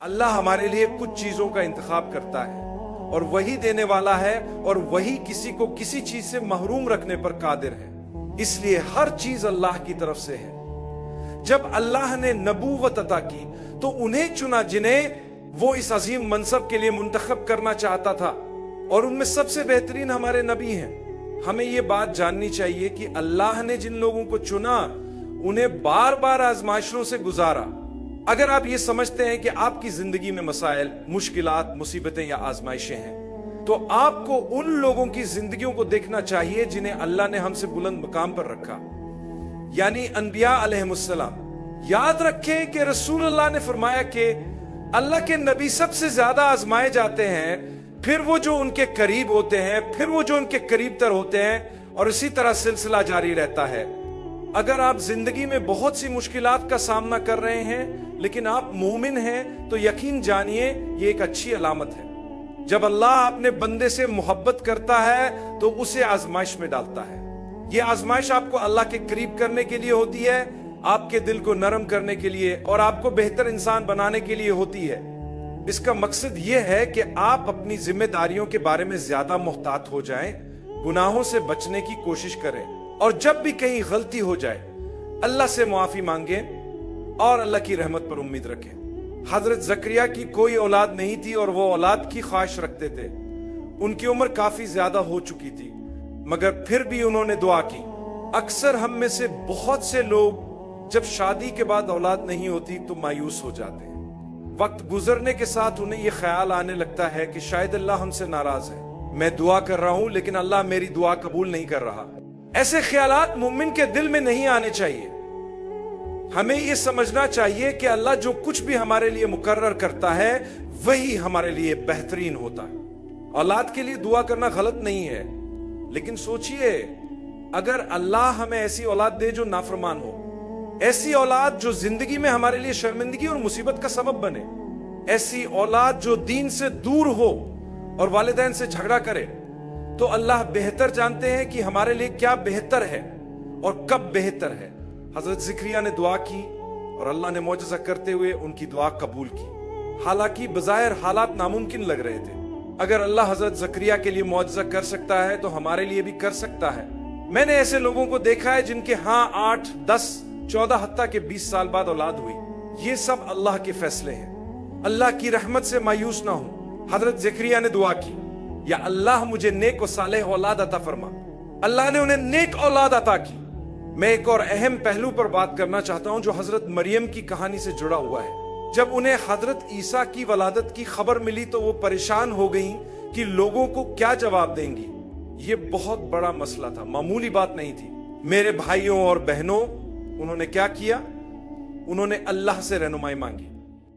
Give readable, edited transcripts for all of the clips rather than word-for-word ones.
اللہ ہمارے لیے کچھ چیزوں کا انتخاب کرتا ہے اور وہی دینے والا ہے اور وہی کسی کو کسی چیز سے محروم رکھنے پر قادر ہے. اس لیے ہر چیز اللہ کی طرف سے ہے. جب اللہ نے نبوت عطا کی تو انہیں چنا جنہیں وہ اس عظیم منصب کے لیے منتخب کرنا چاہتا تھا، اور ان میں سب سے بہترین ہمارے نبی ہیں. ہمیں یہ بات جاننی چاہیے کہ اللہ نے جن لوگوں کو چنا انہیں بار بار آزمائشوں سے گزارا. اگر آپ یہ سمجھتے ہیں کہ آپ کی زندگی میں مسائل، مشکلات، مصیبتیں یا آزمائشیں ہیں تو آپ کو ان لوگوں کی زندگیوں کو دیکھنا چاہیے جنہیں اللہ نے ہم سے بلند مقام پر رکھا، یعنی انبیاء علیہم السلام. یاد رکھیں کہ رسول اللہ نے فرمایا کہ اللہ کے نبی سب سے زیادہ آزمائے جاتے ہیں، پھر وہ جو ان کے قریب ہوتے ہیں، پھر وہ جو ان کے قریب تر ہوتے ہیں، اور اسی طرح سلسلہ جاری رہتا ہے. اگر آپ زندگی میں بہت سی مشکلات کا سامنا کر رہے ہیں لیکن آپ مومن ہیں تو یقین جانیے یہ ایک اچھی علامت ہے. جب اللہ اپنے بندے سے محبت کرتا ہے تو اسے آزمائش میں ڈالتا ہے. یہ آزمائش آپ کو اللہ کے قریب کرنے کے لیے ہوتی ہے، آپ کے دل کو نرم کرنے کے لیے اور آپ کو بہتر انسان بنانے کے لیے ہوتی ہے. اس کا مقصد یہ ہے کہ آپ اپنی ذمہ داریوں کے بارے میں زیادہ محتاط ہو جائیں، گناہوں سے بچنے کی کوشش کریں، اور جب بھی کہیں غلطی ہو جائے اللہ سے معافی مانگیں اور اللہ کی رحمت پر امید رکھیں. حضرت زکریا کی کوئی اولاد نہیں تھی اور وہ اولاد کی خواہش رکھتے تھے. ان کی عمر کافی زیادہ ہو چکی تھی مگر پھر بھی انہوں نے دعا کی. اکثر ہم میں سے بہت سے لوگ جب شادی کے بعد اولاد نہیں ہوتی تو مایوس ہو جاتے ہیں. وقت گزرنے کے ساتھ انہیں یہ خیال آنے لگتا ہے کہ شاید اللہ ہم سے ناراض ہے. میں دعا کر رہا ہوں لیکن اللہ میری دعا قبول نہیں کر رہا. ایسے خیالات مومن کے دل میں نہیں آنے چاہیے. ہمیں یہ سمجھنا چاہیے کہ اللہ جو کچھ بھی ہمارے لیے مقرر کرتا ہے وہی ہمارے لیے بہترین ہوتا ہے. اولاد کے لیے دعا کرنا غلط نہیں ہے، لیکن سوچئے اگر اللہ ہمیں ایسی اولاد دے جو نافرمان ہو، ایسی اولاد جو زندگی میں ہمارے لیے شرمندگی اور مصیبت کا سبب بنے، ایسی اولاد جو دین سے دور ہو اور والدین سے جھگڑا کرے، تو اللہ بہتر جانتے ہیں کہ ہمارے لیے کیا بہتر ہے اور کب بہتر ہے. حضرت زکریا نے دعا کی اور اللہ نے معجزہ کرتے ہوئے ان کی دعا قبول کی. حالانکہ بظاہر حالات ناممکن لگ رہے تھے. اگر اللہ حضرت زکریا کے لیے معجزہ کر سکتا ہے تو ہمارے لیے بھی کر سکتا ہے. میں نے ایسے لوگوں کو دیکھا ہے جن کے 8, 10, 14 حتیٰ کہ 20 سال بعد اولاد ہوئی. یہ سب اللہ کے فیصلے ہیں. اللہ کی رحمت سے مایوس نہ ہو. حضرت زکریا نے دعا کی، یا اللہ مجھے نیک و صالح اولاد عطا فرما. اللہ نے انہیں نیک اولاد عطا کی. میں ایک اور اہم پہلو پر بات کرنا چاہتا ہوں جو حضرت مریم کی کہانی سے جڑا ہوا ہے. جب انہیں حضرت عیسیٰ کی ولادت کی خبر ملی تو وہ پریشان ہو گئیں کہ لوگوں کو کیا جواب دیں گی. یہ بہت بڑا مسئلہ تھا، معمولی بات نہیں تھی. میرے بھائیوں اور بہنوں، انہوں نے کیا کیا؟ انہوں نے اللہ سے رہنمائی مانگی.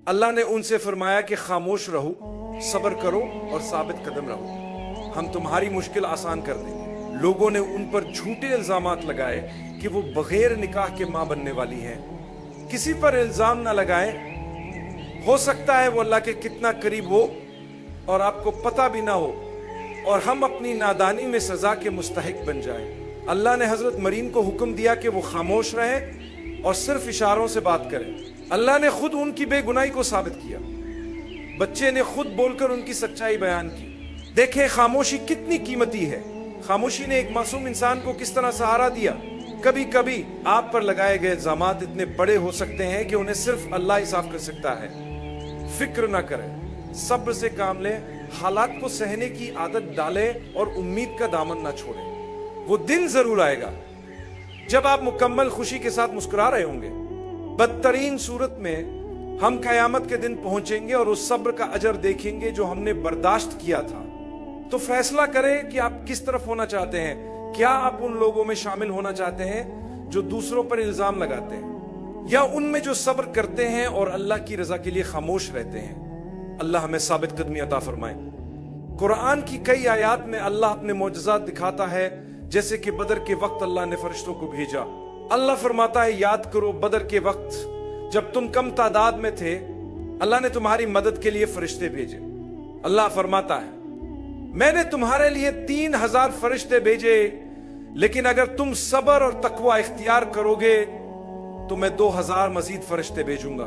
اللہ نے ان سے فرمایا کہ خاموش رہو، صبر کرو اور ثابت قدم رہو، ہم تمہاری مشکل آسان کر دیں گے. لوگوں نے ان پر جھوٹے الزامات لگائے کہ وہ بغیر نکاح کے ماں بننے والی ہیں. کسی پر الزام نہ لگائیں، ہو سکتا ہے وہ اللہ کے کتنا قریب ہو اور آپ کو پتہ بھی نہ ہو اور ہم اپنی نادانی میں سزا کے مستحق بن جائیں. اللہ نے حضرت مریم کو حکم دیا کہ وہ خاموش رہیں اور صرف اشاروں سے بات کریں. اللہ نے خود ان کی بے گناہی کو ثابت کیا. بچے نے خود بول کر ان کی سچائی بیان کی. دیکھیں خاموشی کتنی قیمتی ہے. خاموشی نے ایک معصوم انسان کو کس طرح سہارا دیا. کبھی کبھی آپ پر لگائے گئے الزامات اتنے بڑے ہو سکتے ہیں کہ انہیں صرف اللہ ہی صاف کر سکتا ہے. فکر نہ کریں، صبر سے کام لیں، حالات کو سہنے کی عادت ڈالیں اور امید کا دامن نہ چھوڑیں. وہ دن ضرور آئے گا جب آپ مکمل خوشی کے ساتھ مسکرا رہے ہوں گے. بدترین صورت میں ہم قیامت کے دن پہنچیں گے اور اس صبر کا اجر دیکھیں گے جو ہم نے برداشت کیا تھا. تو فیصلہ کریں کہ آپ کس طرف ہونا چاہتے ہیں. کیا آپ ان لوگوں میں شامل ہونا چاہتے ہیں جو دوسروں پر الزام لگاتے ہیں، یا ان میں جو صبر کرتے ہیں اور اللہ کی رضا کے لیے خاموش رہتے ہیں؟ اللہ ہمیں ثابت قدمی عطا فرمائے. قرآن کی کئی آیات میں اللہ اپنے معجزات دکھاتا ہے، جیسے کہ بدر کے وقت اللہ نے فرشتوں کو بھیجا. اللہ فرماتا ہے یاد کرو بدر کے وقت جب تم کم تعداد میں تھے، اللہ نے تمہاری مدد کے لیے فرشتے بھیجے. اللہ فرماتا ہے میں نے تمہارے لیے 3000 فرشتے بھیجے، لیکن اگر تم صبر اور تقوی اختیار کرو گے تو میں 2000 مزید فرشتے بھیجوں گا.